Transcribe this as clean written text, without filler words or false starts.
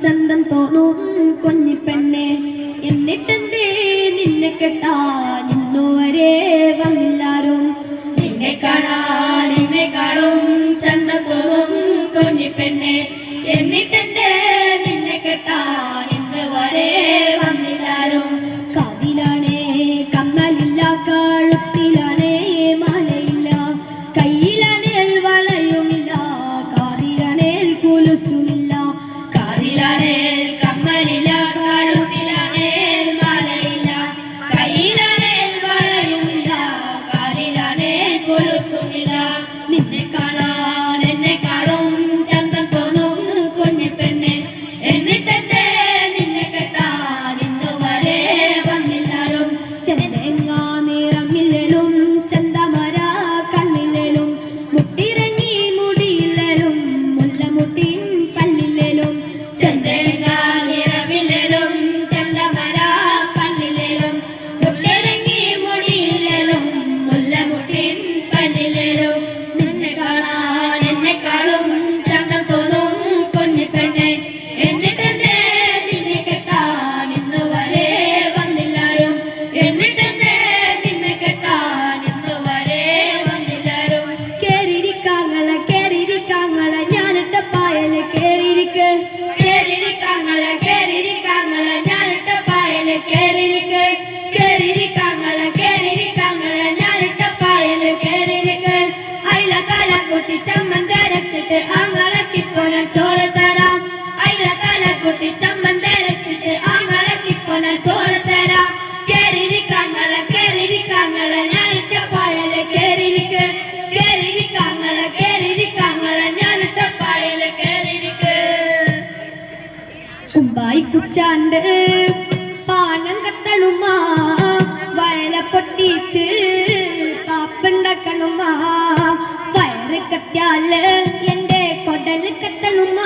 ചന്തം തോന്നും കുഞ്ഞിപ്പെണ്ണെ എന്നിട്ടെന്തേ നിന്നെ കെട്ടാൻ ഇന്നുവരെ വന്നില്ലാരും നിന്നെ കാണാൻ എന്നെക്കാളും ചന്തം തോന്നും കുഞ്ഞിപ്പെണ്ണെ എന്നിട്ടെന്തേ നിന്നെ കെട്ടാൻ ഇന്നുവരെ വന്നില്ലാരും കാതിലാണേ കമ്മലില്ല കഴുത്തിലാണേ മാലയില്ല കയ്യിലാണേൽ വളയുമില്ല കാതിലാണേൽ കുലുസുമില്ല കാതിലാണേൽ കമ്മലില്ല കഴുത്തിലാണേൽ മാലയില്ല കയ്യിലാണേൽ വളയുമില്ല കാതിലാണേൽ കുലുസുമില്ല നിന്നെ കാണാൻ എന്നെക്കാളും ചന്തം തോന്നും കുഞ്ഞിപ്പെണ്ണെ എന്നിട്ടെന്തേ നിന്നെ കെട്ടാൻ ഇന്നുവരെ വന്നില്ലാരും ചെന്തേങ്ങ നിറമില്ലേലും ചന്തമര കണ്ണില്ലേലും മുട്ടിറങ്ങി മുടിയില്ലേലും മുല്ലമുട്ടിൻ പല്ലില്ലേലും ചെന്തേങ്ങ നിറമില്ലേലും ചന്തമര കണ്ണില്ലേലും മുട്ടിറങ്ങി മുടിയില്ലേലും മുല്ലമുട്ടിൻ പല്ലില്ലേലും നിന്നെ കാണാൻ എന്നെക്കാളും ചന്തം തോന്നും കുഞ്ഞിപ്പെണ്ണെ എന്നിട്ടെന്തേ നിന്നെ കെട്ടാൻ ഇന്നുവരെ വന്നില്ലാരും എന്നിട്ടെന്തേ നിന്നെ കെട്ടാൻ ഇന്നുവരെ വന്നില്ലാരും കേറിയിരിക്കാങ്ങളെ ഞാനിട്ട പായല് കേറിയിരിക്ക് കേറിയിരിക്കാങ്ങളെ ഞാനിട്ട പായല് കേറിയിരിക്ക് കേറിയിരിക്കാങ്ങളെ ഞാനിട്ട പായല് കേറിയിരിക്ക് അയില കാല കുട്ടി ചമ്മന്തരച്ചിട്ട് ആങ്ങളക്കിപ്പോന ചോറ് തരാം അയില കാല കുട്ടി ചമ്മന്തരച്ചിട്ട് ആങ്ങളക്കിപ്പോന ചോറ് തരാം കേറിയിരിക്കാങ്ങളെ ഞാനിട്ട പായല് കേറിയിരിക്ക് കേറിയിരിക്കാങ്ങളെ ഞാനിട്ട പായല് കേറിയിരിക്ക് കുമ്പായി കുച്ചാണ്ട് പാനം കത്തളുമ്മ വയല പൊട്ടിച്ച് പാപ്പുണ്ടാക്കണുമ്മ വയറ് കത്തിയാല് എന്റെ കൊടല് കത്തണുമ്മ